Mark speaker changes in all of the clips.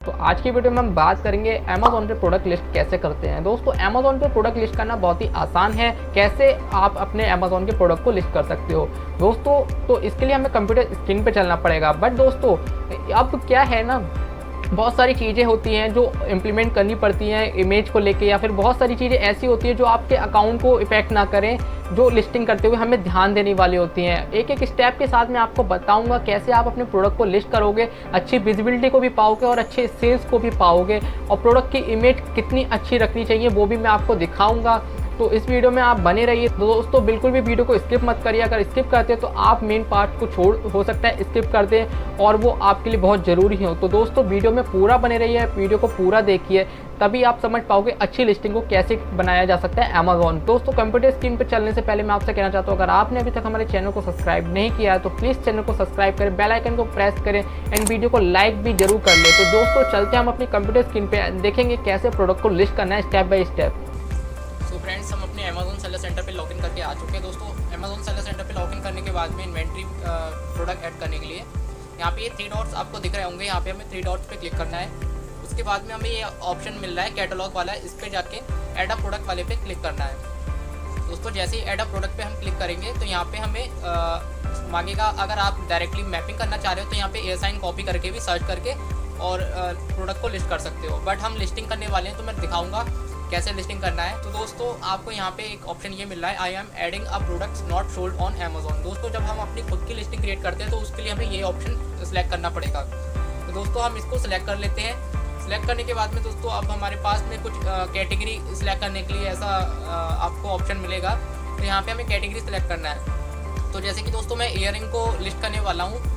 Speaker 1: तो आज की वीडियो में हम बात करेंगे अमेज़न पे प्रोडक्ट लिस्ट कैसे करते हैं। दोस्तों अमेज़न पे प्रोडक्ट लिस्ट करना बहुत ही आसान है। कैसे आप अपने अमेज़न के प्रोडक्ट को लिस्ट कर सकते हो दोस्तों, तो इसके लिए हमें कंप्यूटर स्क्रीन पे चलना पड़ेगा। बट दोस्तों अब क्या है ना, बहुत सारी चीज़ें होती हैं जो इम्प्लीमेंट करनी पड़ती हैं इमेज को लेके, या फिर बहुत सारी चीज़ें ऐसी होती हैं जो आपके अकाउंट को इफेक्ट ना करें, जो लिस्टिंग करते हुए हमें ध्यान देने वाली होती हैं। एक एक स्टेप के साथ मैं आपको बताऊंगा कैसे आप अपने प्रोडक्ट को लिस्ट करोगे, अच्छी विजिबिलिटी को भी पाओगे और अच्छे सेल्स को भी पाओगे, और प्रोडक्ट की इमेज कितनी अच्छी रखनी चाहिए वो भी मैं आपको दिखाऊंगा। तो इस वीडियो में आप बने रहिए दोस्तों, बिल्कुल भी वीडियो को स्किप मत करिए। अगर स्किप करते हैं तो आप मेन पार्ट को छोड़ हो सकता है स्किप कर दें, और वो आपके लिए बहुत ज़रूरी हो। तो दोस्तों वीडियो में पूरा बने रहिए, वीडियो को पूरा देखिए, तभी आप समझ पाओगे अच्छी लिस्टिंग को कैसे बनाया जा सकता है अमेज़न। दोस्तों कंप्यूटर स्क्रीन पर चलने से पहले मैं आपसे कहना चाहता हूँ, अगर आपने अभी तक हमारे चैनल को सब्सक्राइब नहीं किया है तो प्लीज़ चैनल को सब्सक्राइब करें, बेल आइकन को प्रेस करें एंड वीडियो को लाइक भी जरूर कर लें। तो दोस्तों चलते हैं हम अपनी कंप्यूटर स्क्रीन पर, देखेंगे कैसे प्रोडक्ट को लिस्ट करना है step by step.
Speaker 2: So friends, हम अपने अमेज़न सेलर सेंटर पे लॉगिन करके आ चुके हैं। दोस्तों अमेज़न सेलर सेंटर पे लॉगिन करने के बाद में इन्वेंट्री प्रोडक्ट ऐड करने के लिए यहाँ पे ये 3 डॉट्स आपको दिख रहे होंगे। यहाँ पे हमें 3 डॉट्स पे क्लिक करना है। उसके बाद में हमें ये ऑप्शन मिल रहा है कैटलॉग वाला, इस पर जाके ऐड अ प्रोडक्ट वाले पे क्लिक करना है। दोस्तों जैसे ही ऐड अ प्रोडक्ट पे हम क्लिक करेंगे तो यहाँ पे हमें मांगेगा, अगर आप डायरेक्टली मैपिंग करना चाह रहे हो तो यहाँ पे एयरसाइन कॉपी करके भी सर्च करके और प्रोडक्ट को लिस्ट कर सकते हो। बट हम लिस्टिंग करने वाले हैं तो मैं दिखाऊंगा कैसे लिस्टिंग करना है। तो दोस्तों आपको यहाँ पे एक ऑप्शन ये मिल रहा है, I am adding a products not sold on Amazon. दोस्तों जब हम अपनी खुद की लिस्टिंग क्रिएट करते हैं तो उसके लिए हमें ये ऑप्शन सेलेक्ट करना पड़ेगा। तो दोस्तों हम इसको सिलेक्ट कर लेते हैं। सिलेक्ट करने के बाद में दोस्तों अब हमारे पास में कुछ कैटेगरी सिलेक्ट करने के लिए ऐसा आपको ऑप्शन मिलेगा। तो यहाँ पे हमें कैटेगरी सिलेक्ट करना है। तो जैसे कि दोस्तों मैं ईयरिंग को लिस्ट करने वाला हूँ,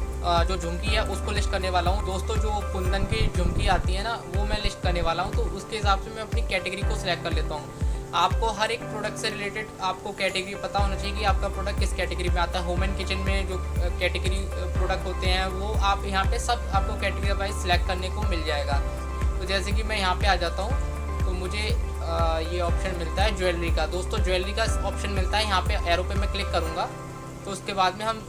Speaker 2: जो झुमकी है उसको लिस्ट करने वाला हूँ। दोस्तों जो कुंदन की झुमकी आती है ना, वो मैं लिस्ट करने वाला हूँ। तो उसके हिसाब से मैं अपनी कैटेगरी को सिलेक्ट कर लेता हूँ। आपको हर एक प्रोडक्ट से रिलेटेड आपको कैटेगरी पता होना चाहिए कि आपका प्रोडक्ट किस कैटेगरी में आता है। होम एंड किचन में जो कैटेगरी प्रोडक्ट होते हैं वो आप यहाँ पे सब आपको कैटेगरी वाइज सिलेक्ट करने को मिल जाएगा। तो जैसे कि मैं यहाँ पे आ जाता हूँ तो मुझे ये ऑप्शन मिलता है ज्वेलरी का। दोस्तों ज्वेलरी का ऑप्शन मिलता है, यहाँ पे एरो पे मैं क्लिक करूँगा तो उसके बाद में हम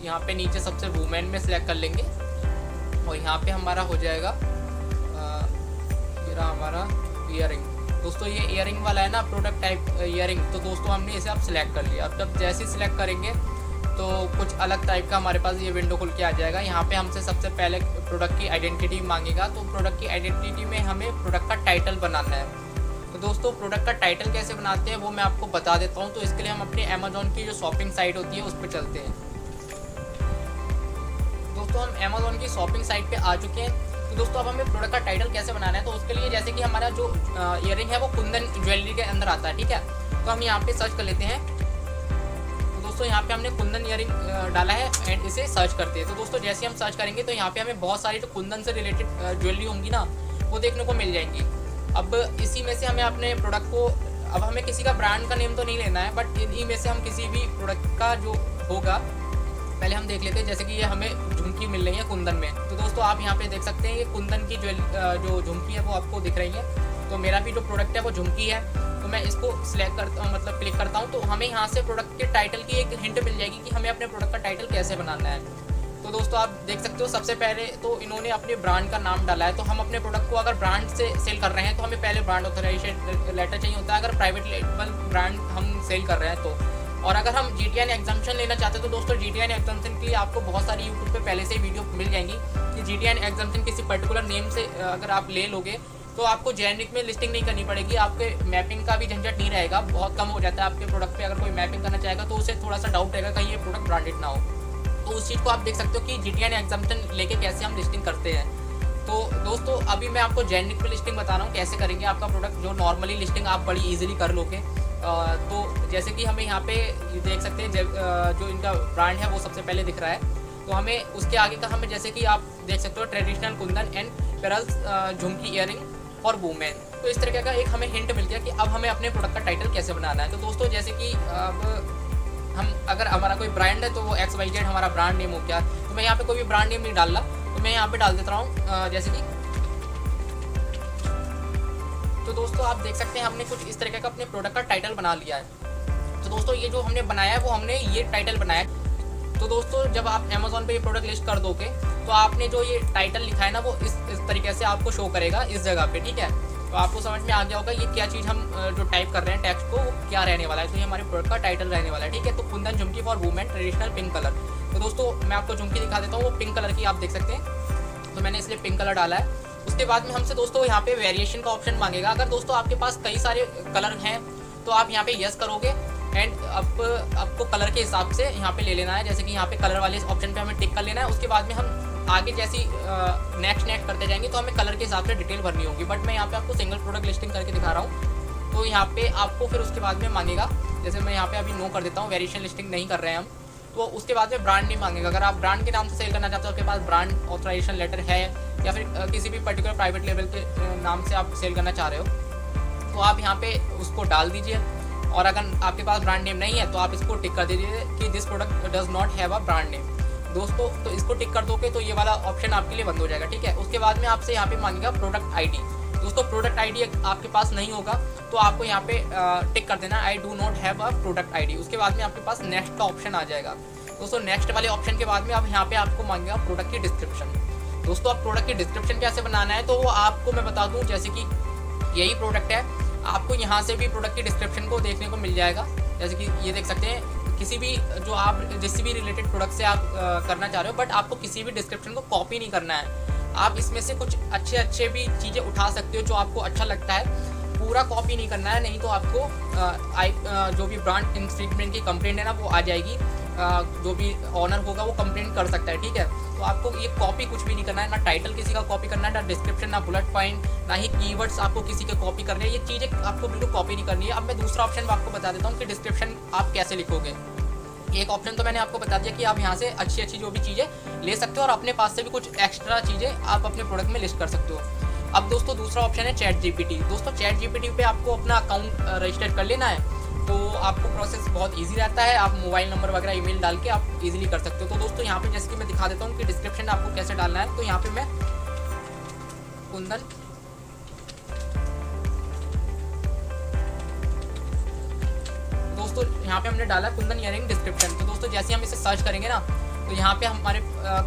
Speaker 2: यहाँ पे नीचे सबसे वुमेन में सिलेक्ट कर लेंगे और यहाँ पे हमारा हो जाएगा ये हमारा ईयरिंग। दोस्तों ये ईयरिंग वाला है ना, प्रोडक्ट टाइप ईयरिंग। तो दोस्तों हमने इसे अब सिलेक्ट कर लिया। अब जब जैसे ही सिलेक्ट करेंगे तो कुछ अलग टाइप का हमारे पास ये विंडो खुल के आ जाएगा। यहाँ पे हमसे सबसे पहले प्रोडक्ट की आइडेंटिटी मांगेगा। तो प्रोडक्ट की आइडेंटिटी में हमें प्रोडक्ट का टाइटल बनाना है। तो दोस्तों प्रोडक्ट का टाइटल कैसे बनाते हैं वो मैं आपको बता देता हूँ। तो इसके लिए हम अपने अमेज़न की जो शॉपिंग साइट होती है उस पर चलते हैं। दोस्तों हम अमेज़न की शॉपिंग साइट पे आ चुके हैं। तो दोस्तों अब हमें प्रोडक्ट का टाइटल कैसे बनाना है, तो उसके लिए जैसे कि हमारा जो ईयरिंग है वो कुंदन ज्वेलरी के अंदर आता है, ठीक है। तो हम यहाँ पे सर्च कर लेते हैं। तो दोस्तों यहाँ पे हमने कुंदन ईयरिंग डाला है एंड इसे सर्च करते हैं। तो दोस्तों जैसे हम सर्च करेंगे तो यहाँ पे हमें बहुत सारी जो कुंदन से रिलेटेड ज्वेलरी होंगी ना, वो देखने को मिल जाएंगी। अब इसी में से हमें अपने प्रोडक्ट को, अब हमें किसी का ब्रांड का नेम तो नहीं लेना है, बट इन्हीं में से हम किसी भी प्रोडक्ट का जो होगा पहले हम देख लेते हैं। जैसे कि ये हमें झुमकी मिल रही है कुंदन में। तो दोस्तों आप यहाँ पे देख सकते हैं ये कुंदन की जो झुमकी है वो आपको दिख रही है। तो मेरा भी जो प्रोडक्ट है वो झुमकी है। तो मैं इसको सिलेक्ट करता हूँ, मतलब क्लिक करता हूँ, तो हमें यहाँ से प्रोडक्ट के टाइटल की एक हिंट मिल जाएगी कि हमें अपने प्रोडक्ट का टाइटल कैसे बनाना है। तो दोस्तों आप देख सकते हो सबसे पहले तो इन्होंने अपने ब्रांड का नाम डाला है। तो हम अपने प्रोडक्ट को अगर ब्रांड से सेल कर रहे हैं तो हमें पहले ब्रांड ऑथराइजेशन लेटर चाहिए होता है, अगर प्राइवेट लेबल ब्रांड हम सेल कर रहे हैं तो। और अगर हम GTN एग्जाम्पशन लेना चाहते हैं तो दोस्तों GTN एग्जाम्पशन के लिए आपको बहुत सारी यूट्यूब पे पहले से ही वीडियो मिल जाएंगी कि GTN एग्जाम्पशन किसी पर्टिकुलर नेम से अगर आप ले लोगे तो आपको जेनेरिक में लिस्टिंग नहीं करनी पड़ेगी। आपके मैपिंग का भी झंझट नहीं रहेगा, बहुत कम हो जाता है आपके प्रोडक्ट पे। अगर कोई मैपिंग करना चाहेगा तो उसे थोड़ा सा डाउट रहेगा कहीं ये प्रोडक्ट ब्रांडेड ना हो। तो उस चीज़ को आप देख सकते हो कि GTN एग्जाम्पशन लेके कैसे हम लिस्टिंग करते हैं। तो दोस्तों अभी मैं आपको जेनेरिक में लिस्टिंग बता रहा हूँ कैसे करेंगे आपका प्रोडक्ट, जो नॉर्मली लिस्टिंग आप बड़ी ईजिली कर लोगे। तो जैसे कि हमें यहाँ पे देख सकते हैं जो इनका ब्रांड है वो सबसे पहले दिख रहा है। तो हमें उसके आगे का हमें जैसे कि आप देख सकते हो traditional kundan and pearls jhumki earring for women. तो इस तरीके का एक हमें हिंट मिल गया कि अब हमें अपने प्रोडक्ट का टाइटल कैसे बनाना है। तो दोस्तों जैसे कि अब हम अगर हमारा कोई ब्रांड है तो वो XYZ हमारा ब्रांड नेम हो गया। तो मैं यहाँ पे कोई भी ब्रांड नेम नहीं डाल रहा, तो मैं यहाँ पे डाल देता हूँ जैसे कि। तो दोस्तों आप देख सकते हैं हमने कुछ इस तरीके का अपने प्रोडक्ट का टाइटल बना लिया है। तो दोस्तों ये जो हमने बनाया है वो हमने ये टाइटल बनाया है। तो दोस्तों जब आप अमेज़न पे ये प्रोडक्ट लिस्ट कर दोगे तो आपने जो ये टाइटल लिखा है ना वो इस तरीके से आपको शो करेगा इस जगह पे, ठीक है। तो आपको समझ में आ गया होगा ये क्या चीज़ हम जो टाइप कर रहे हैं टेक्स्ट को वो क्या रहने वाला है। तो ये हमारे प्रोडक्ट का टाइटल रहने वाला है, ठीक है। तो kundan jhumki for women traditional pink colour. तो दोस्तों मैं आपको झुमकी दिखा देता हूँ, वो पिंक कलर की आप देख सकते हैं। तो मैंने इसलिए पिंक कलर डाला है। उसके बाद में हमसे दोस्तों यहाँ पे वेरिएशन का ऑप्शन मांगेगा। अगर दोस्तों आपके पास कई सारे कलर हैं तो आप यहाँ पे यस करोगे एंड अब आपको कलर के हिसाब से यहाँ पे ले लेना है। जैसे कि यहाँ पे कलर वाले ऑप्शन पे हमें टिक कर लेना है। उसके बाद में हम आगे जैसी नेक्स्ट करते जाएंगे तो हमें कलर के हिसाब से डिटेल भरनी होगी। बट मैं यहाँ पे आपको सिंगल प्रोडक्ट लिस्टिंग करके दिखा रहा हूँ। तो यहाँ पे आपको फिर उसके बाद में मांगेगा, जैसे मैं यहाँ पे अभी नो कर देता हूँ, वेरिएशन लिस्टिंग नहीं कर रहे हैं हम। तो उसके बाद में ब्रांड नेम मांगेगा। अगर आप ब्रांड के नाम से सेल करना चाहते हो, आपके पास ब्रांड ऑथराइजेशन लेटर है या फिर किसी भी पर्टिकुलर प्राइवेट लेवल के नाम से आप सेल करना चाह रहे हो तो आप यहाँ पे उसको डाल दीजिए। और अगर आपके पास ब्रांड नेम नहीं है तो आप इसको टिक कर दीजिए कि this product does not have a brand name. दोस्तों तो इसको टिक कर दोगे तो ये वाला ऑप्शन आपके लिए बंद हो जाएगा, ठीक है। उसके बाद में आपसे यहाँ पे मांगेगा प्रोडक्ट आईडी। दोस्तों प्रोडक्ट आईडी आपके पास नहीं होगा तो आपको यहाँ पे टिक कर देना I do not have a product ID. उसके बाद में आपके पास नेक्स्ट का ऑप्शन आ जाएगा। दोस्तों नेक्स्ट वाले ऑप्शन के बाद में अब यहाँ पे आपको मांगेगा प्रोडक्ट की डिस्क्रिप्शन। दोस्तों आप प्रोडक्ट की डिस्क्रिप्शन कैसे बनाना है तो वो आपको मैं बता दूँ। जैसे कि यही प्रोडक्ट है, आपको यहाँ से भी प्रोडक्ट की डिस्क्रिप्शन को देखने को मिल जाएगा। जैसे कि ये देख सकते हैं, किसी भी जो आप जिससे भी रिलेटेड प्रोडक्ट से आप करना चाह रहे हो, बट आपको किसी भी डिस्क्रिप्शन को कॉपी नहीं करना है। आप इसमें से कुछ अच्छे भी चीज़ें उठा सकते हो जो आपको अच्छा लगता है, पूरा कॉपी नहीं करना है, नहीं तो आपको जो भी ब्रांड इंफ्रिंजमेंट की कंप्लेंट है ना वो आ जाएगी। जो भी ऑनर होगा वो कंप्लेंट कर सकता है, ठीक है। तो आपको ये कॉपी कुछ भी नहीं करना है, ना टाइटल किसी का कॉपी करना है, ना डिस्क्रिप्शन, ना बुलेट पॉइंट, ना ही कीवर्ड्स आपको किसी के कॉपी करने हैं। ये चीज़ें आपको बिल्कुल कॉपी नहीं करनी है। अब मैं दूसरा ऑप्शन आपको बता देता हूँ कि डिस्क्रिप्शन आप कैसे लिखोगे। एक ऑप्शन तो मैंने आपको बता दिया कि आप यहाँ से अच्छी जो भी चीज़ें ले सकते हो और अपने पास से भी कुछ एक्स्ट्रा चीज़ें आप अपने प्रोडक्ट में लिस्ट कर सकते हो। अब दोस्तों दूसरा ऑप्शन है चैट जीपीटी। दोस्तों चैट जीपीटी पे आपको अपना अकाउंट रजिस्टर कर लेना है, तो आपको प्रोसेस बहुत इजी रहता है। आप मोबाइल नंबर वगैरह ईमेल डाल के आप इजीली कर सकते हो। तो दोस्तों यहाँ पे जैसे कि मैं दिखा देता हूँ कि डिस्क्रिप्शन आपको कैसे डालना है। तो यहाँ पे मैं कुंदन दोस्तों यहाँ पे हमने डाला कुंदन इयरिंग डिस्क्रिप्शन। तो दोस्तों जैसे हम इसे सर्च करेंगे ना तो यहाँ पे हमारे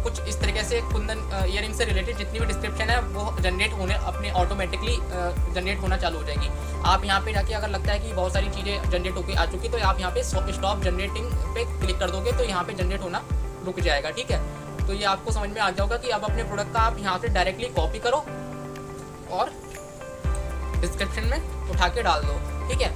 Speaker 2: कुछ इस तरीके से कुंदन इयरिंग से रिलेटेड जितनी भी डिस्क्रिप्शन है वो जनरेट होने अपने ऑटोमेटिकली जनरेट होना चालू हो जाएगी। आप यहाँ पे जाके अगर लगता है कि बहुत सारी चीज़ें जनरेट होकर आ चुकी तो आप यहाँ पे स्टॉप जनरेटिंग पे क्लिक कर दोगे तो यहाँ पे जनरेट होना रुक जाएगा, ठीक है। तो ये आपको समझ में आ जाएगा कि अब अपने प्रोडक्ट का आप यहाँ से डायरेक्टली कॉपी करो और डिस्क्रिप्शन में उठा के डाल दो, ठीक है।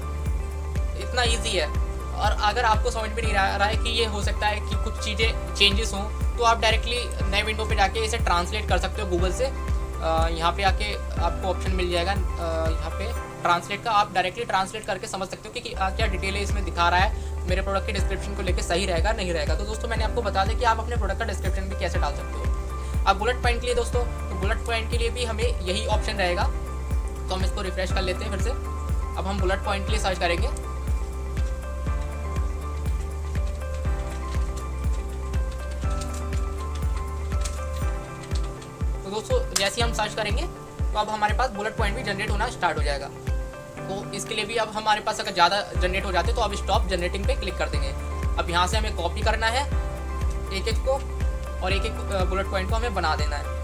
Speaker 2: इतना ईजी है। और अगर आपको समझ में नहीं आ रहा है कि ये हो सकता है कि कुछ चीज़ें चेंजेस हों तो आप डायरेक्टली नए विंडो पे जाके इसे ट्रांसलेट कर सकते हो गूगल से। यहाँ पे आके आपको ऑप्शन मिल जाएगा यहाँ पे ट्रांसलेट का। आप डायरेक्टली ट्रांसलेट करके समझ सकते हो कि क्या डिटेल है इसमें दिखा रहा है, मेरे प्रोडक्ट के डिस्क्रिप्शन को लेकर सही रहेगा नहीं रहेगा। तो दोस्तों मैंने आपको बता दें कि आप अपने प्रोडक्ट का डिस्क्रिप्शन भी कैसे डाल सकते हो। अब बुलेट पॉइंट के लिए दोस्तों, तो बुलेट पॉइंट के लिए भी हमें यही ऑप्शन रहेगा। तो हम इसको रिफ्रेश कर लेते हैं फिर से। अब हम बुलेट पॉइंट के लिए सर्च करेंगे। तो दोस्तों जैसे हम सर्च करेंगे तो अब हमारे पास बुलेट पॉइंट भी जनरेट होना स्टार्ट हो जाएगा। तो इसके लिए भी अब हमारे पास अगर ज़्यादा जनरेट हो जाते तो अब स्टॉप जनरेटिंग पे क्लिक कर देंगे। अब यहाँ से हमें कॉपी करना है एक को और एक बुलेट पॉइंट को हमें बना देना है,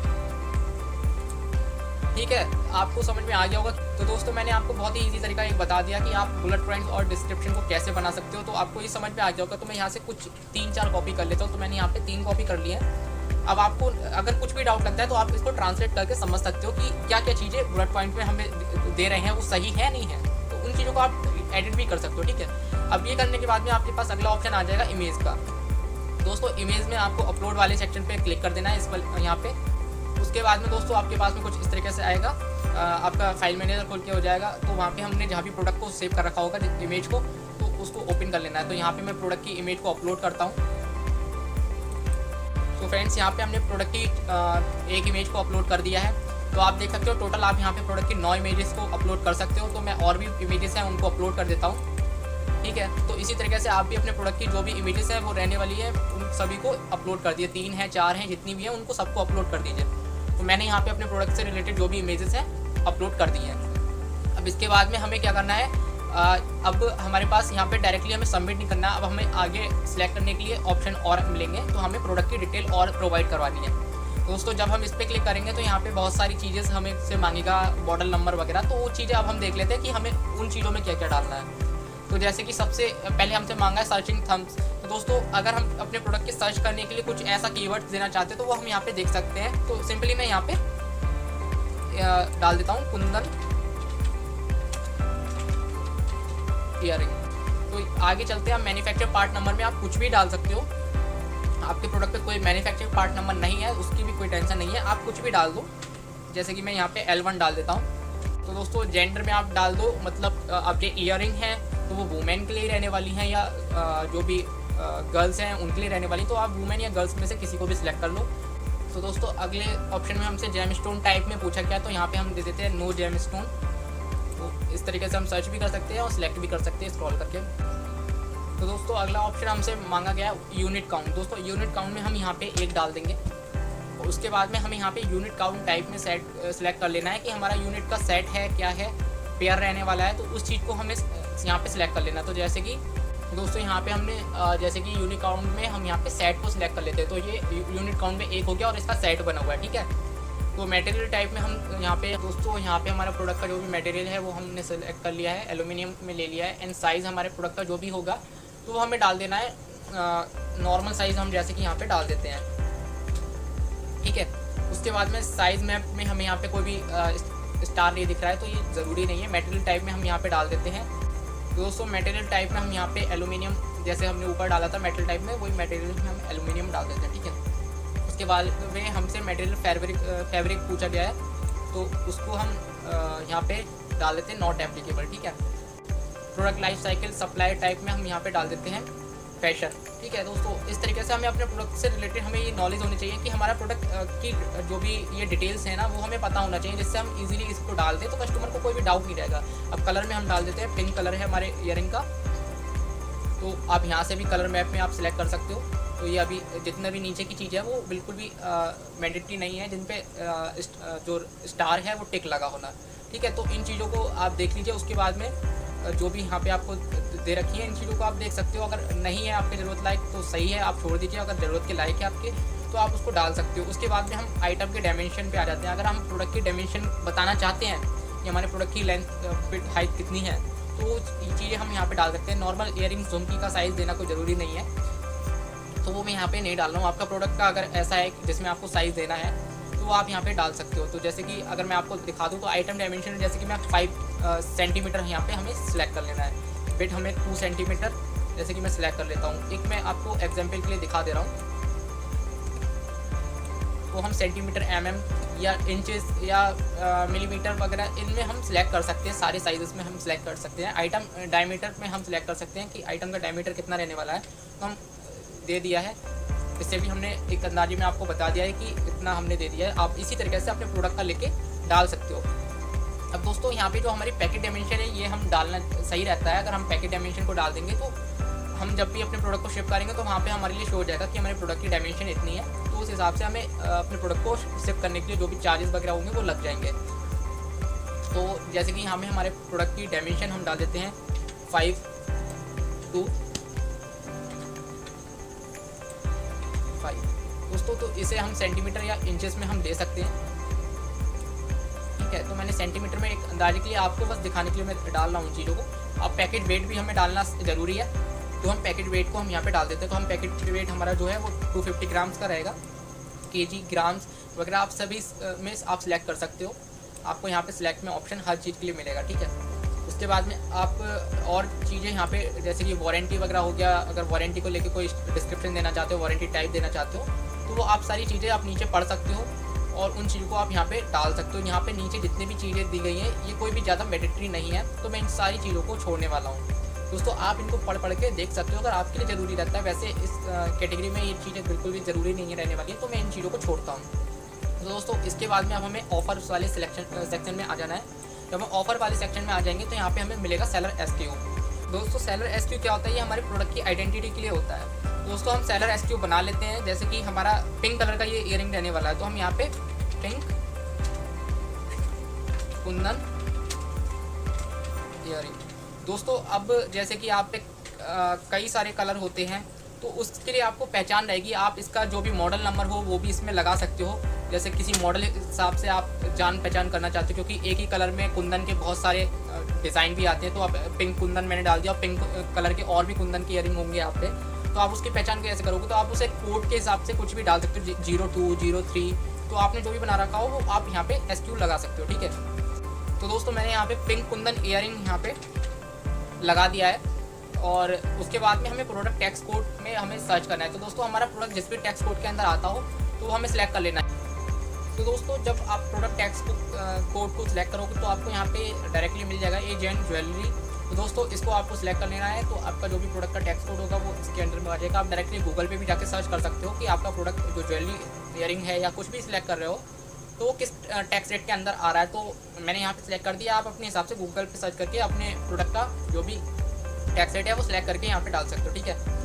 Speaker 2: ठीक है। आपको समझ में आ गया होगा। तो दोस्तों मैंने आपको बहुत ही इजी तरीका एक बता दिया कि आप बुलेट पॉइंट्स और डिस्क्रिप्शन को कैसे बना सकते हो। तो आपको ये समझ में आ गया होगा। तो मैं यहाँ से कुछ 3-4 कॉपी कर लेता हूँ। तो मैंने यहाँ पे 3 कॉपी कर ली है। अब आपको अगर कुछ भी डाउट लगता है तो आप इसको ट्रांसलेट करके समझ सकते हो कि क्या क्या चीज़ें बुलेट पॉइंट में हमें दे रहे हैं वो सही है नहीं है। तो उन चीज़ों को आप एडिट भी कर सकते हो, ठीक है। अब ये करने के बाद में आपके पास अगला ऑप्शन आ जाएगा इमेज का। दोस्तों इमेज में आपको अपलोड वाले सेक्शन पे क्लिक कर देना है इस यहाँ पे। उसके बाद में दोस्तों आपके पास में कुछ इस तरीके से आएगा, आपका फाइल मैनेजर खोल के हो जाएगा। तो वहाँ पे हमने जहाँ भी प्रोडक्ट को सेव कर रखा होगा इमेज को, तो उसको ओपन कर लेना है। तो यहाँ पे मैं प्रोडक्ट की इमेज को अपलोड करता हूँ। तो फ्रेंड्स यहाँ पे हमने प्रोडक्ट की एक इमेज को अपलोड कर दिया है। तो आप देख सकते हो टोटल आप यहाँ पे प्रोडक्ट की 9 इमेजेस को अपलोड कर सकते हो। तो मैं और भी इमेजेस हैं उनको अपलोड कर देता हूँ, ठीक है। तो इसी तरीके से आप भी अपने प्रोडक्ट की जो भी इमेजेस हैं वो रहने वाली है उन सभी को अपलोड कर दिए। 3 हैं 4 हैं जितनी भी हैं उनको सबको अपलोड कर दीजिए। तो मैंने यहाँ पे अपने प्रोडक्ट से रिलेटेड जो भी इमेजेस हैं अपलोड कर दिए हैं। अब इसके बाद में हमें क्या करना है, अब हमारे पास यहाँ पे डायरेक्टली हमें सबमिट नहीं करना। अब हमें आगे सिलेक्ट करने के लिए ऑप्शन और मिलेंगे। तो हमें प्रोडक्ट की डिटेल और प्रोवाइड करवानी है। दोस्तों जब हम इस पर क्लिक करेंगे तो यहाँ पे बहुत सारी चीज़ें हमें से मांगेगा, मॉडल नंबर वगैरह, तो वो चीज़ें अब हम देख लेते हैं कि हमें उन चीज़ों में क्या क्या डालना है। तो जैसे कि सबसे पहले हमसे मांगा है सर्चिंग थम्स। तो दोस्तों अगर हम अपने प्रोडक्ट की सर्च करने के लिए कुछ ऐसा कीवर्ड देना चाहते हैं तो वो हम यहाँ पे देख सकते हैं। तो सिंपली मैं यहाँ पे डाल देता हूँ कुंदन ईयरिंग। तो आगे चलते हैं, हम मैन्युफैक्चर पार्ट नंबर में आप कुछ भी डाल सकते हो। आपके प्रोडक्ट पे कोई मैन्युफैक्चरिंग पार्ट नंबर नहीं है, उसकी भी कोई टेंशन नहीं है, आप कुछ भी डाल दो। जैसे कि मैं यहाँ पे L1 डाल देता हूँ। तो दोस्तों जेंडर में आप डाल दो, मतलब अब ये ईयरिंग है तो वो वुमेन के लिए रहने वाली हैं या जो भी गर्ल्स हैं उनके लिए रहने वाली, तो आप वुमेन या गर्ल्स में से किसी को भी सिलेक्ट कर लो। तो दोस्तों अगले ऑप्शन में हमसे जेम स्टोन टाइप में पूछा गया, तो यहाँ पे हम दे देते हैं नो जेम स्टोन। तो इस तरीके से हम सर्च भी कर सकते हैं और सिलेक्ट भी कर सकते हैं स्क्रॉल करके। तो दोस्तों अगला ऑप्शन हमसे मांगा गया है यूनिट काउंट। दोस्तों यूनिट काउंट में हम यहाँ पे 1 डाल देंगे और उसके बाद में हमें यहाँ पे यूनिट काउंट टाइप में सेलेक्ट कर लेना है कि हमारा यूनिट का सेट है, क्या है, पेयर रहने वाला है, तो उस चीज़ को हमें यहाँ पे सिलेक्ट कर लेना। तो जैसे कि दोस्तों यहाँ पे हमने जैसे कि यूनिट काउंट में हम यहाँ पे सेट को सिलेक्ट कर लेते हैं, तो ये यूनिट काउंट में 1 हो गया और इसका सेट बना हुआ है, ठीक है। तो मटेरियल टाइप में हम यहाँ पे दोस्तों यहाँ पे हमारा प्रोडक्ट का जो भी मटेरियल है वो हमने सेलेक्ट कर लिया है, एल्यूमिनियम में ले लिया है। एंड साइज़ हमारे प्रोडक्ट का जो भी होगा तो वो हमें डाल देना है नॉर्मल साइज़, हम जैसे कि यहाँ पे डाल देते हैं, ठीक है। उसके बाद में साइज़ मैप में हमें यहाँ पे कोई भी स्टार नहीं दिख रहा है तो ये ज़रूरी नहीं है। मटेरियल टाइप में हम यहाँ पे डाल देते हैं। दोस्तों मटेरियल टाइप में हम यहाँ पे एल्यूमिनियम, जैसे हमने ऊपर डाला था मेटल टाइप में, वही मटेरियल में हम एल्यूमिनियम डाल देते हैं, ठीक है। उसके बाद में हमसे मटेरियल फैब्रिक पूछा गया है, तो उसको हम यहाँ पे डाल देते हैं नॉट एप्लीकेबल, ठीक है। Product life cycle supplier type में हम यहाँ पे डाल देते हैं फैशन, ठीक है। दोस्तों इस तरीके से हमें अपने प्रोडक्ट से रिलेटेड हमें ये नॉलेज होनी चाहिए कि हमारा प्रोडक्ट की जो भी ये डिटेल्स है ना वो हमें पता होना चाहिए, जिससे हम इजीली इसको डाल दें तो कस्टमर को कोई भी डाउट नहीं रहेगा। अब कलर में हम डाल देते हैं, पिंक कलर है हमारे ईयरिंग का, तो आप यहाँ से भी कलर मैप में आप सिलेक्ट कर सकते हो। तो ये अभी जितना भी नीचे की चीज़ है वो बिल्कुल भी मैंडेटरी नहीं है, जिन पे जो स्टार है वो टिक लगा होना, ठीक है। तो इन चीज़ों को आप देख लीजिए। उसके बाद में जो भी यहाँ पे आपको दे रखी है इन चीज़ों को आप देख सकते हो। अगर नहीं है आपके ज़रूरत लायक तो सही है, आप छोड़ दीजिए। अगर ज़रूरत के लायक है आपके तो आप उसको डाल सकते हो। उसके बाद में हम आइटम के डायमेंशन पे आ जाते हैं। अगर हम प्रोडक्ट की डायमेंशन बताना चाहते हैं कि हमारे प्रोडक्ट की लेंथ फिट हाइट कितनी है तो चीज़ें हम यहाँ पे डाल सकते हैं। नॉर्मल ईयरिंग झुमकी का साइज़ देना कोई ज़रूरी नहीं है, तो वो मैं यहाँ पे नहीं डाल रहा हूँ। आपका प्रोडक्ट का अगर ऐसा है जिसमें आपको साइज़ देना है तो वो आप यहाँ पे डाल सकते हो। तो जैसे कि अगर मैं आपको दिखा दूँ तो आइटम डायमेंशन जैसे कि मैं 5 सेंटीमीटर यहाँ पे हमें सिलेक्ट कर लेना है। वेट हमें 2 सेंटीमीटर जैसे कि मैं सिलेक्ट कर लेता हूँ। एक मैं आपको एग्जाम्पल के लिए दिखा दे रहा हूँ। तो हम सेंटीमीटर, या इंचेस या मिलीमीटर वगैरह इनमें हम सिलेक्ट कर सकते हैं। सारे साइजेस में हम सिलेक्ट कर सकते हैं। आइटम डायमीटर में हम सिलेक्ट कर सकते हैं कि आइटम का डायमीटर कितना रहने वाला है, तो हम दे दिया है। इससे भी हमने एक अंदाजे में आपको बता दिया है कि इतना हमने दे दिया है। आप इसी तरीके से अपने प्रोडक्ट का लेके डाल सकते हो। अब दोस्तों यहाँ पे जो हमारी पैकेट डायमेंशन है ये हम डालना सही रहता है। अगर हम पैकेट डायमेंशन को डाल देंगे तो हम जब भी अपने प्रोडक्ट को शिप करेंगे तो वहाँ पे हमारे लिए शो हो जाएगा कि हमारे प्रोडक्ट की डायमेंशन इतनी है। तो उस हिसाब से हमें अपने प्रोडक्ट को शिप करने के लिए जो भी चार्जेस वगैरह होंगे वो लग जाएंगे। तो जैसे कि हमें हमारे प्रोडक्ट की डायमेंशन हम डाल देते हैं 5 to 5 दोस्तों। तो इसे हम सेंटीमीटर या इंचेस में हम दे सकते हैं, ठीक है। तो मैंने सेंटीमीटर में एक अंदाजे के लिए आपको बस दिखाने के लिए मैं डाल रहा हूँ उन चीज़ों को। अब पैकेट वेट भी हमें डालना ज़रूरी है, तो हम पैकेट वेट को हम यहाँ पे डाल देते हैं। तो हम पैकेट वेट हमारा जो है वो 250 ग्राम्स का रहेगा। केजी, ग्राम्स वगैरह आप सभी में आप सिलेक्ट कर सकते हो। आपको यहाँ पे सिलेक्ट में ऑप्शन हर चीज़ के लिए मिलेगा, ठीक है। उसके बाद में आप और चीज़ें यहाँ पे जैसे कि वारंटी वगैरह हो गया, अगर वारंटी को लेके कोई डिस्क्रिप्शन देना चाहते हो, वारंटी टाइप देना चाहते हो, तो वो आप सारी चीज़ें आप नीचे पढ़ सकते हो और उन चीज़ों को आप यहाँ पे डाल सकते हो। यहाँ पे नीचे जितनी भी चीज़ें दी गई हैं ये कोई भी ज़्यादा मैंडेटरी नहीं है, तो मैं इन सारी चीज़ों को छोड़ने वाला हूँ। दोस्तों आप इनको पढ़ के देख सकते हो अगर आपके लिए ज़रूरी रहता है। वैसे इस कैटेगरी में ये चीज़ें बिल्कुल भी ज़रूरी नहीं है रहने वाली है, तो मैं इन चीज़ों को छोड़ता हूँ। तो दोस्तों इसके बाद में अब हमें ऑफर वाले सेक्शन में आ जाना है। जब हम ऑफर वाले सेक्शन में आ जाएंगे तो यहाँ पे हमें मिलेगा सेलर SKU। दोस्तों सेलर SKU क्या होता है? ये हमारे प्रोडक्ट की आइडेंटिटी के लिए होता है। दोस्तों हम सेलर SKU बना लेते हैं। जैसे कि हमारा पिंक कलर का ये ईयरिंग रहने वाला है, तो हम यहाँ पे पिंक कुंदन ईयरिंग। दोस्तों अब जैसे कि आप पे कई सारे कलर होते हैं, तो उसके लिए आपको पहचान रहेगी। आप इसका जो भी मॉडल नंबर हो वो भी इसमें लगा सकते हो। जैसे किसी मॉडल हिसाब से आप जान पहचान करना चाहते हो, क्योंकि एक ही कलर में कुंदन के बहुत सारे डिज़ाइन भी आते हैं। तो आप पिंक कुंदन मैंने डाल दिया, पिंक कलर के और भी कुंदन की ईयरिंग होंगे आप पे, तो आप उसकी पहचान कैसे करोगे? तो आप उसे कोड के हिसाब से कुछ भी डाल सकते हो, 02, 03, तो आपने जो भी बना रखा हो वो आप यहाँ पे SQ लगा सकते हो, ठीक है। तो दोस्तों मैंने यहाँ पे पिंक कुंदन ईयरिंग यहाँ पे लगा दिया है, और उसके बाद में हमें प्रोडक्ट टैक्स कोड में हमें सर्च करना है। तो दोस्तों हमारा प्रोडक्ट जिस भी टैक्स कोड के अंदर आता हो तो वो हमें सिलेक्ट कर लेना है। तो दोस्तों जब आप प्रोडक्ट टैक्स कोड को सिलेक्ट करोगे तो आपको यहाँ पे डायरेक्टली मिल जाएगा एजेंट ज्वेलरी। तो दोस्तों इसको आपको सिलेक्ट कर लेना है, तो आपका जो भी प्रोडक्ट का टैक्स कोड होगा वो इसके अंदर में आ जाएगा। आप डायरेक्टली गूगल पे भी जाके सर्च कर सकते हो कि आपका प्रोडक्ट जो ज्वेलरी ईयरिंग है या कुछ भी सिलेक्ट कर रहे हो तो वो किस टैक्स रेट के अंदर आ रहा है। तो मैंने यहाँ पे सिलेक्ट कर दिया। आप अपने हिसाब से गूगल पे सर्च करके अपने प्रोडक्ट का जो भी टैक्स रेट है वो सिलेक्ट करके यहाँ पे डाल सकते हो, ठीक है।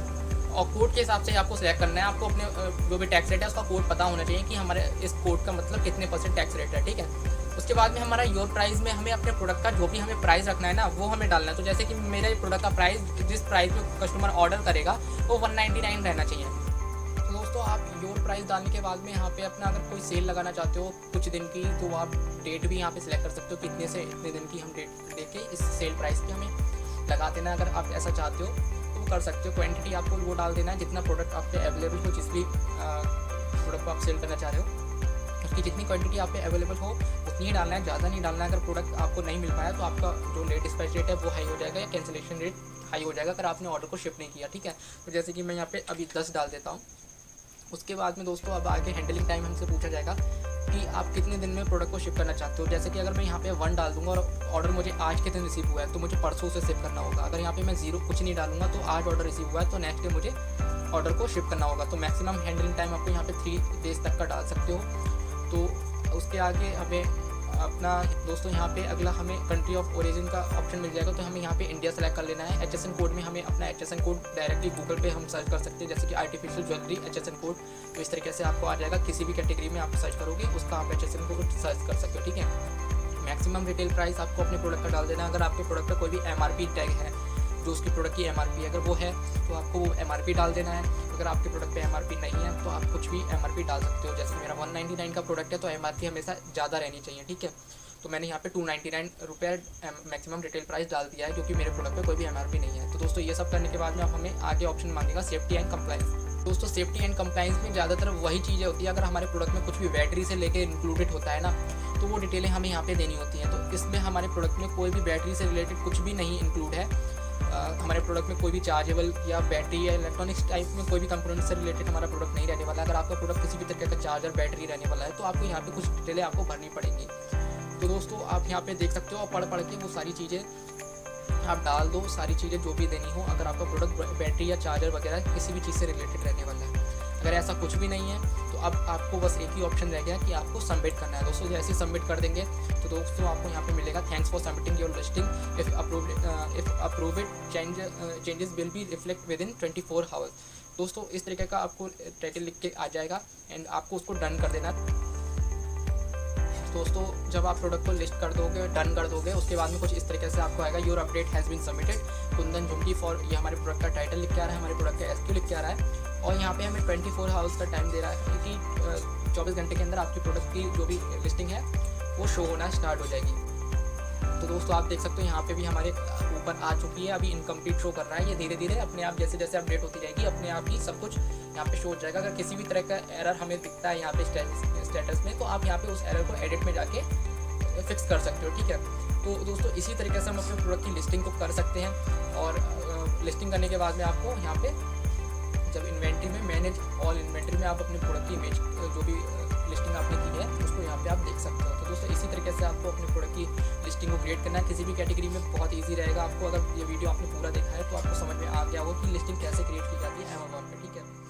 Speaker 2: और कोड के हिसाब से आपको सिलेक्ट करना है। आपको अपने जो भी टैक्स रेट है उसका कोड पता होना चाहिए कि हमारे इस कोड का मतलब कितने % टैक्स रेट है, ठीक है। उसके बाद में हमारा योर प्राइस में हमें अपने प्रोडक्ट का जो भी हमें प्राइस रखना है ना वो हमें डालना है। तो जैसे कि मेरे प्रोडक्ट का प्राइस जिस प्राइस पे कस्टमर ऑर्डर करेगा वो 199 रहना चाहिए। तो दोस्तों आप योर प्राइस डालने के बाद में यहाँ पे अपना अगर कोई सेल लगाना चाहते हो कुछ दिन की तो आप डेट भी यहाँ पे सिलेक्ट कर सकते हो, कितने से इतने दिन की हम डेट लेके इस सेल प्राइस की हमें लगा देना। अगर आप ऐसा चाहते हो तो कर सकते हो। क्वांटिटी आपको वो डाल देना है जितना प्रोडक्ट आप पे अवेलेबल हो, जिस भी प्रोडक्ट को आप सेल करना चाह रहे हो उसकी जितनी क्वांटिटी आप पे अवेलेबल हो उतनी ही डालना है, ज़्यादा नहीं डालना है। अगर प्रोडक्ट आपको नहीं मिल पाया तो आपका जो लेट डिस्पैच रेट है वो हाई हो जाएगा या कैंसिलेशन रेट हाई हो जाएगा अगर आपने ऑर्डर को शिप नहीं किया, ठीक है। तो जैसे कि मैं यहाँ पे अभी 10 डाल देता हूँ। उसके बाद में दोस्तों अब आगे हैंडलिंग टाइम हमसे पूछा जाएगा कि आप कितने दिन में प्रोडक्ट को शिप करना चाहते हो। जैसे कि अगर मैं यहाँ पे 1 डाल दूंगा और ऑर्डर मुझे आज के दिन रिसीव हुआ है तो मुझे परसों से शिप करना होगा। अगर यहाँ पे मैं 0 कुछ नहीं डालूंगा तो आज ऑर्डर रिसीव हुआ है तो नेक्स्ट डे मुझे ऑर्डर को शिप करना होगा। तो मैक्सिमम हैंडलिंग टाइम आपको यहाँ पे 3 डेज तक का डाल सकते हो। तो उसके आगे हमें अपना दोस्तों यहाँ पे अगला हमें कंट्री ऑफ ओरिजिन का ऑप्शन मिल जाएगा। तो हमें यहाँ पे इंडिया सेलेक्ट कर लेना है। HSN कोड में हमें अपना HSN कोड डायरेक्टली गूगल पे हम सर्च कर सकते हैं, जैसे कि आर्टिफिशियल ज्वेलरी HSN कोड। तो इस तरीके से आपको आ जाएगा, किसी भी कैटेगरी में आप सर्च करोगे उसका आप HSN कोड सर्च कर सकते हो, ठीक है। मैक्सिमम रिटेल प्राइस आपको अपने प्रोडक्ट का डाल देना है। अगर आपके प्रोडक्ट पर कोई भी MRP टैग है जो उसकी प्रोडक्ट की MRP अगर वो है तो आपको वो MRP डाल देना है। अगर आपके प्रोडक्ट पे MRP नहीं है तो आप कुछ भी MRP डाल सकते हो। जैसे मेरा 199 का प्रोडक्ट है तो MRP हमेशा ज़्यादा रहनी चाहिए, ठीक है। तो मैंने यहाँ पे 299 रुपये मैक्सिमम रिटेल प्राइस डाल दिया है क्योंकि मेरे प्रोडक्ट पे कोई भी MRP नहीं है। तो दोस्तों ये सब करने के बाद में अब हमें आगे ऑप्शन मांगेगा सेफ्टी एंड कंप्लाइंस। दोस्तों सेफ्टी एंड कंप्लाइंस में ज़्यादातर वही चीज़ें होती है, अगर हमारे प्रोडक्ट में कुछ भी बैटरी से लेके इंक्लूडेड होता है ना तो वो डिटेलें हमें यहाँ पे देनी होती हैं। तो इसमें हमारे प्रोडक्ट में कोई भी बैटरी से रिलेटेड कुछ भी नहीं इंक्लूड है। हमारे प्रोडक्ट में कोई भी चार्जेबल या बैटरी या इलेक्ट्रॉनिक्स टाइप में कोई भी कंपोनेंट से रिलेटेड हमारा प्रोडक्ट नहीं रहने वाला है। अगर आपका प्रोडक्ट किसी भी तरह का चार्जर बैटरी रहने वाला है तो आपको यहाँ पे कुछ डिटेलें आपको भरनी पड़ेंगी। तो दोस्तों आप यहाँ पे देख सकते हो और पढ़ के वो सारी चीज़ें आप डाल दो, सारी चीज़ें जो भी देनी हो। अगर आपका प्रोडक्ट बैटरी या चार्जर वगैरह किसी भी चीज़ से रिलेटेड रहने वाला है, अगर ऐसा कुछ भी नहीं है तो अब आपको बस एक ही ऑप्शन रह गया कि आपको सबमिट करना है। दोस्तों जैसे ही सबमिट कर देंगे तो दोस्तों आपको यहाँ पे मिलेगा thanks for submitting your listing, if approved changes will be reflect with in 24 hours. दोस्तों इस तरीके का आपको टाइटल लिख के आ जाएगा एंड आपको उसको डन कर देना। दोस्तों जब आप प्रोडक्ट को लिस्ट कर दोगे, डन कर दोगे, उसके बाद में कुछ इस तरीके से आपको आएगा your update has been submitted kundan jhumki for, ये हमारे प्रोडक्ट का टाइटल लिख के आ रहा है, हमारे प्रोडक्ट का SQ लिख के आ रहा है। और यहाँ पे हमें 24 आवर्स का टाइम दे रहा है कि 24 घंटे के अंदर आपकी प्रोडक्ट की जो भी लिस्टिंग है वो शो होना स्टार्ट हो जाएगी। तो दोस्तों आप देख सकते हो यहाँ पे भी हमारे ऊपर आ चुकी है, अभी इनकम्प्लीट शो कर रहा है। ये धीरे धीरे अपने आप जैसे जैसे अपडेट होती रहेगी अपने आप ही सब कुछ यहाँ पे शो हो जाएगा। अगर किसी भी तरह का एरर हमें दिखता है यहाँ पे स्टेटस में तो आप यहाँ पे उस एरर को एडिट में जाके फिक्स कर सकते हो, ठीक है। तो दोस्तों इसी तरीके से हम अपने प्रोडक्ट की लिस्टिंग को कर सकते हैं। और लिस्टिंग करने के बाद में आपको यहाँ पे जब इन्वेंट्री में मैनेज ऑल इन्वेंट्री में आप अपने प्रोडक्ट की इमेज जो भी लिस्टिंग आपने की है उसको यहाँ पे आप देख सकते हो। तो दोस्तों इसी तरीके से आपको अपने प्रोडक्ट की लिस्टिंग को क्रिएट करना है। किसी भी कैटेगरी में बहुत ईजी रहेगा आपको। अगर ये वीडियो आपने पूरा देखा है तो आपको समझ में आ गया हो कि लिस्टिंग कैसे क्रिएट की जाती है अमेज़न पे, ठीक है।